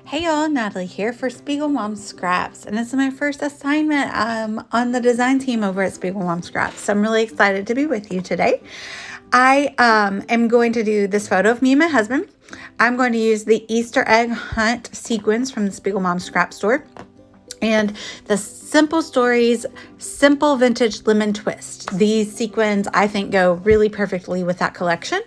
Hey y'all, Natalie here for Spiegel Mom Scraps, and this is my first assignment on the design team over at Spiegel Mom Scraps, so I'm really excited to be with you today. I am going to do this photo of me and my husband. I'm going to use the Easter egg hunt sequins from the Spiegel Mom Scrap store. And the Simple Stories Simple Vintage Lemon Twist. These sequins, I think, go really perfectly with that collection.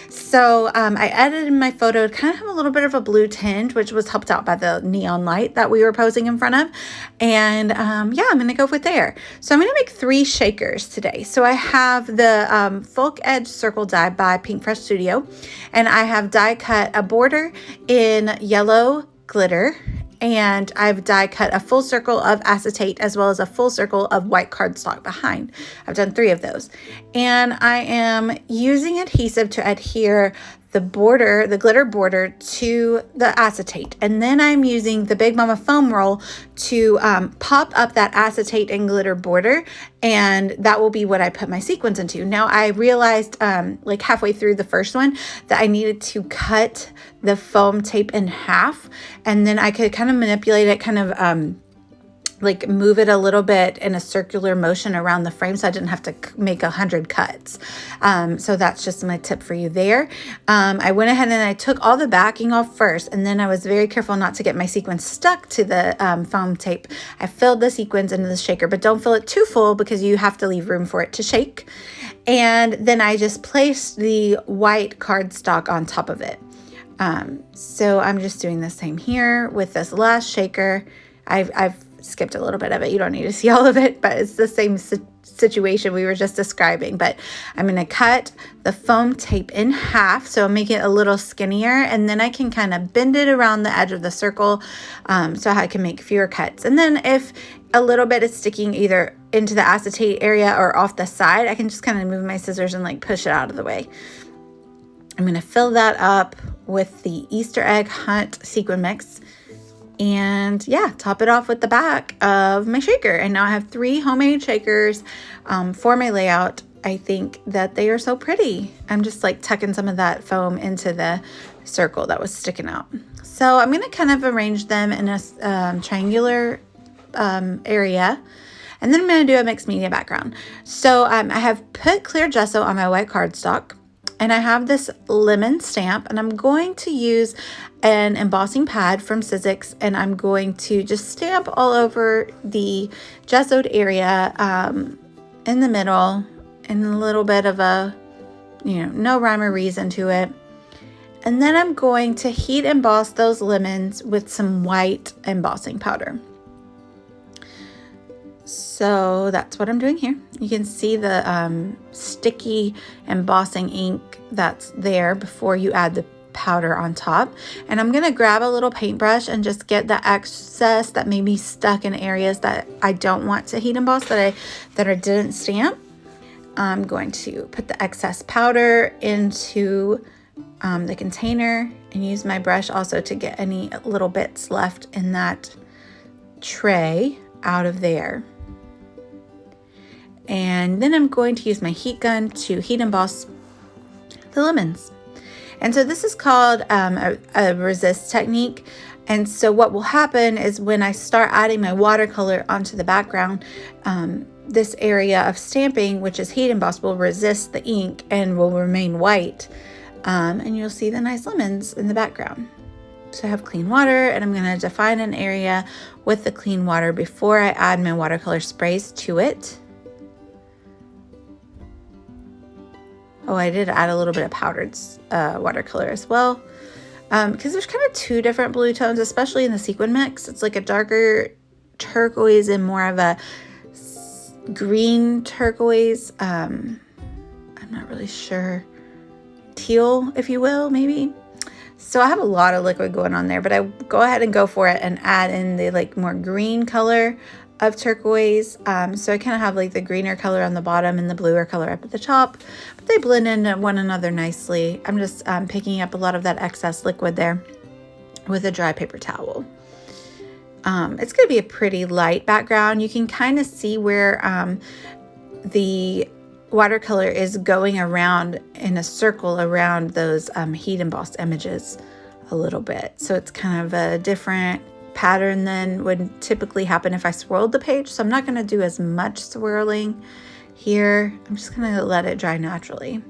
So I edited my photo to kind of have a little bit of a blue tinge, which was helped out by the neon light that we were posing in front of. And yeah, I'm going to go with there. So I'm going to make 3 shakers today. So I have the Folk Edge Circle die by Pink Fresh Studio. And I have die cut a border in yellow glitter. And I've die cut a full circle of acetate as well as a full circle of white cardstock behind. I've done 3 of those. And I am using adhesive to adhere the border, the glitter border, to the acetate. And then I'm using the Big Mama foam roll to pop up that acetate and glitter border. And that will be what I put my sequins into. Now I realized like halfway through the first one that I needed to cut the foam tape in half, and then I could kind of manipulate it, kind of like move it a little bit in a circular motion around the frame so I didn't have to make 100 cuts. So that's just my tip for you there. I went ahead and I took all the backing off first, and then I was very careful not to get my sequins stuck to the foam tape. I filled the sequins into the shaker, but don't fill it too full because you have to leave room for it to shake. And then I just placed the white cardstock on top of it. So I'm just doing the same here with this last shaker. I've skipped a little bit of it. You don't need to see all of it, but it's the same situation we were just describing. But I'm going to cut the foam tape in half, so make it a little skinnier, and then I can kind of bend it around the edge of the circle so I can make fewer cuts. And then if a little bit is sticking either into the acetate area or off the side, I can just kind of move my scissors and like push it out of the way. I'm going to fill that up with the Easter egg hunt sequin mix. And yeah, top it off with the back of my shaker. And now I have 3 homemade shakers for my layout. I think that they are so pretty. I'm just like tucking some of that foam into the circle that was sticking out. So I'm going to kind of arrange them in a triangular area. And then I'm going to do a mixed media background. So I have put clear gesso on my white cardstock. And I have this lemon stamp, and I'm going to use an embossing pad from Sizzix, and I'm going to just stamp all over the gessoed area in the middle, and a little bit of a, no rhyme or reason to it. And then I'm going to heat emboss those lemons with some white embossing powder. So that's what I'm doing here. You can see the sticky embossing ink that's there before you add the powder on top. And I'm going to grab a little paintbrush and just get the excess that may be stuck in areas that I don't want to heat emboss, that I didn't stamp. I'm going to put the excess powder into the container and use my brush also to get any little bits left in that tray out of there. And then I'm going to use my heat gun to heat emboss the lemons. And so this is called a resist technique. And so what will happen is when I start adding my watercolor onto the background, this area of stamping, which is heat embossed, will resist the ink and will remain white. And you'll see the nice lemons in the background. So I have clean water, and I'm going to define an area with the clean water before I add my watercolor sprays to it. Oh, I did add a little bit of powdered watercolor as well, because there's kind of 2 different blue tones, especially in the sequin mix. It's like a darker turquoise and more of a green turquoise. I'm not really sure. Teal, if you will, maybe. So I have a lot of liquid going on there, but I go ahead and go for it and add in the like more green color of turquoise. So I kind of have like the greener color on the bottom and the bluer color up at the top, but they blend into one another nicely. I'm just picking up a lot of that excess liquid there with a dry paper towel. It's going to be a pretty light background. You can kind of see where the watercolor is going around in a circle around those heat embossed images a little bit. So it's kind of a different pattern than would typically happen if I swirled the page. So I'm not going to do as much swirling here. I'm just going to let it dry naturally.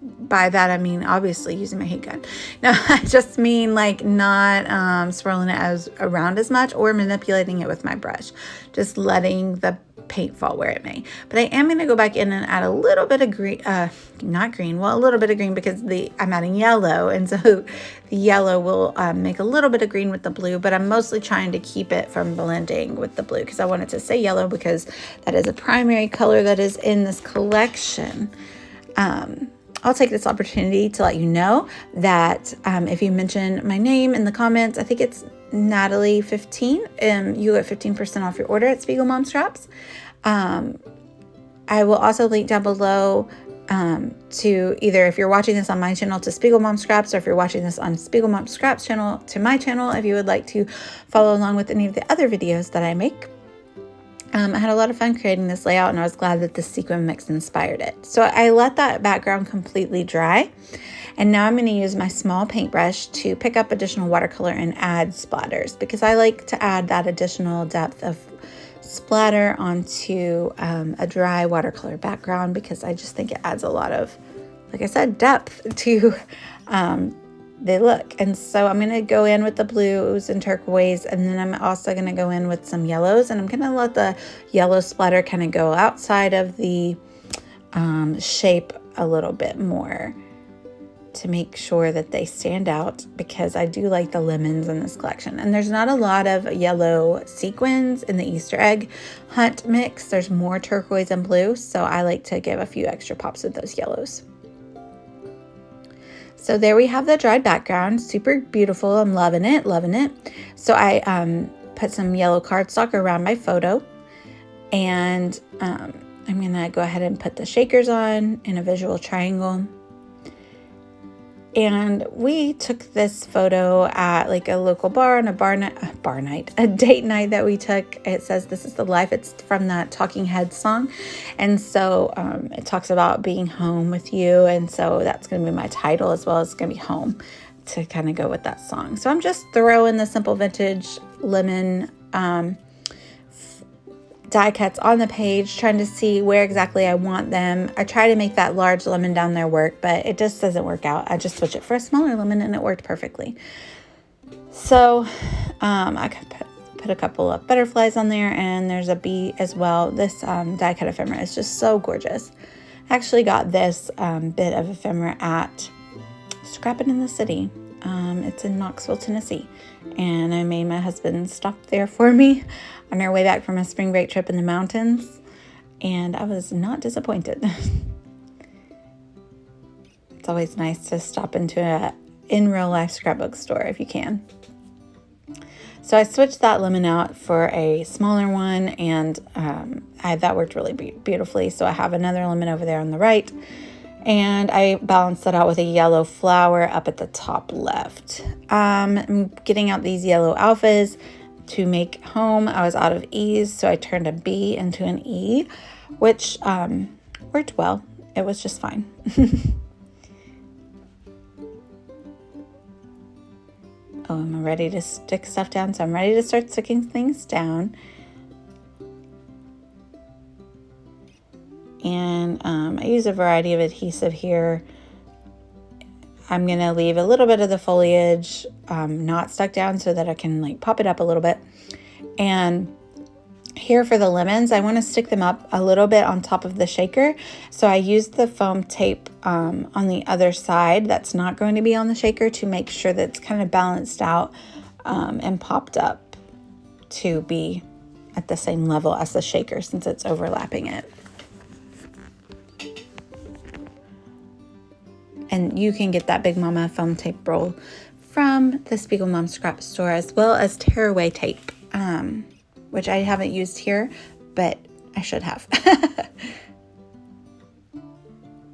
By that I mean obviously using my heat gun. No, I just mean like not swirling it around as much or manipulating it with my brush. Just letting the paint fall where it may. But I am going to go back in and add a little bit of green, not green, well, a little bit of green because I'm adding yellow, and so the yellow will make a little bit of green with the blue, but I'm mostly trying to keep it from blending with the blue because I want it to say yellow because that is a primary color that is in this collection. I'll take this opportunity to let you know that if you mention my name in the comments, I think it's Natalie 15, you get 15% off your order at Spiegel Mom Scraps. I will also link down below to either, if you're watching this on my channel, to Spiegel Mom Scraps, or if you're watching this on Spiegel Mom Scraps channel, to my channel, if you would like to follow along with any of the other videos that I make. I had a lot of fun creating this layout, and I was glad that the sequin mix inspired it. So I let that background completely dry, and now I'm going to use my small paintbrush to pick up additional watercolor and add splatters, because I like to add that additional depth of splatter onto a dry watercolor background, because I just think it adds a lot of, like I said, depth to the look. And so I'm going to go in with the blues and turquoise, and then I'm also going to go in with some yellows, and I'm going to let the yellow splatter kind of go outside of the shape a little bit more to make sure that they stand out, because I do like the lemons in this collection. And there's not a lot of yellow sequins in the Easter egg hunt mix. There's more turquoise and blue, so I like to give a few extra pops with those yellows. So there we have the dried background, super beautiful. I'm loving it, loving it. So I put some yellow cardstock around my photo, and I'm gonna go ahead and put the shakers on in a visual triangle. And we took this photo at like a local bar on a date night that we took. It says "This is the life." It's from that Talking Heads song. And so it talks about being home with you. And so that's going to be my title, as well as going to be home, to kind of go with that song. So I'm just throwing the simple vintage lemon die cuts on the page, trying to see where exactly I want them. I try to make that large lemon down there work, but it just doesn't work out. I just switch it for a smaller lemon, and it worked perfectly. So I could put a couple of butterflies on there, and there's a bee as well. This die cut ephemera is just so gorgeous. I actually got this bit of ephemera at Scrappin' in the City. It's in Knoxville, Tennessee, and I made my husband stop there for me on our way back from a spring break trip in the mountains, and I was not disappointed. It's always nice to stop into a in real life scrapbook store if you can. So I switched that lemon out for a smaller one, and that worked really beautifully. So I have another lemon over there on the right, and I balanced that out with a yellow flower up at the top left. I'm getting out these yellow alphas to make home. I was out of E's, so I turned a B into an E, which worked well. It was just fine. Oh, I'm ready to stick stuff down, so I'm ready to start sticking things down. And I use a variety of adhesive here. I'm going to leave a little bit of the foliage not stuck down so that I can like pop it up a little bit. And here for the lemons, I want to stick them up a little bit on top of the shaker. So I used the foam tape on the other side that's not going to be on the shaker to make sure that it's kind of balanced out and popped up to be at the same level as the shaker, since it's overlapping it. And you can get that Big Mama foam tape roll from the Spiegel Mom Scrap store, as well as tearaway tape, which I haven't used here, but I should have.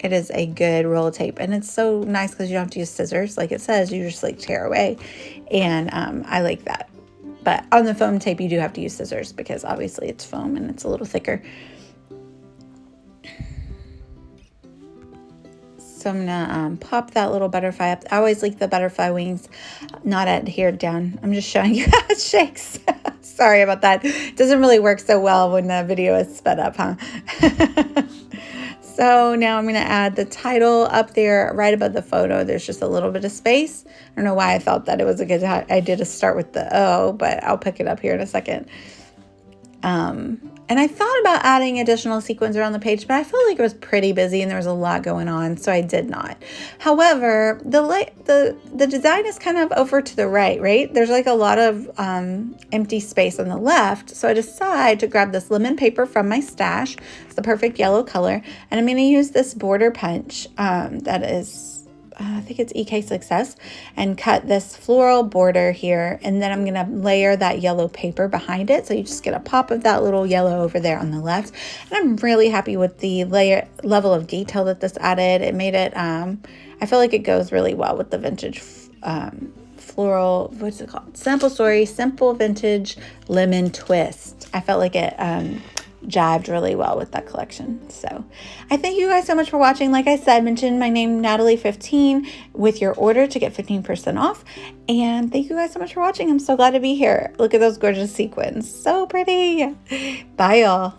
It is a good roll of tape, and it's so nice because you don't have to use scissors. Like it says, you just like tear away, and I like that. But on the foam tape, you do have to use scissors because obviously it's foam and it's a little thicker. So I'm gonna pop that little butterfly up. I always leave the butterfly wings not adhered down. I'm just showing you how it shakes. Sorry about that. It doesn't really work so well when the video is sped up, huh? So now I'm going to add the title up there right above the photo. There's just a little bit of space. I don't know why I felt that it was a good idea to start with the O, but I'll pick it up here in a second. And I thought about adding additional sequins around the page, but I felt like it was pretty busy and there was a lot going on, so I did not. However, the design is kind of over to the right? There's like a lot of empty space on the left, so I decided to grab this lemon paper from my stash. It's the perfect yellow color, and I'm going to use this border punch that is, I think it's EK Success, and cut this floral border here, and then I'm going to layer that yellow paper behind it, so you just get a pop of that little yellow over there on the left. And I'm really happy with the level of detail that this added. It made it, I feel like it goes really well with the vintage floral, what's it called? Simple Vintage Lemon Twist. I felt like it jived really well with that collection. So I thank you guys so much for watching. Like I said, mention my name, Natalie15, with your order to get 15% off. And thank you guys so much for watching. I'm so glad to be here. Look at those gorgeous sequins. So pretty. Bye, y'all.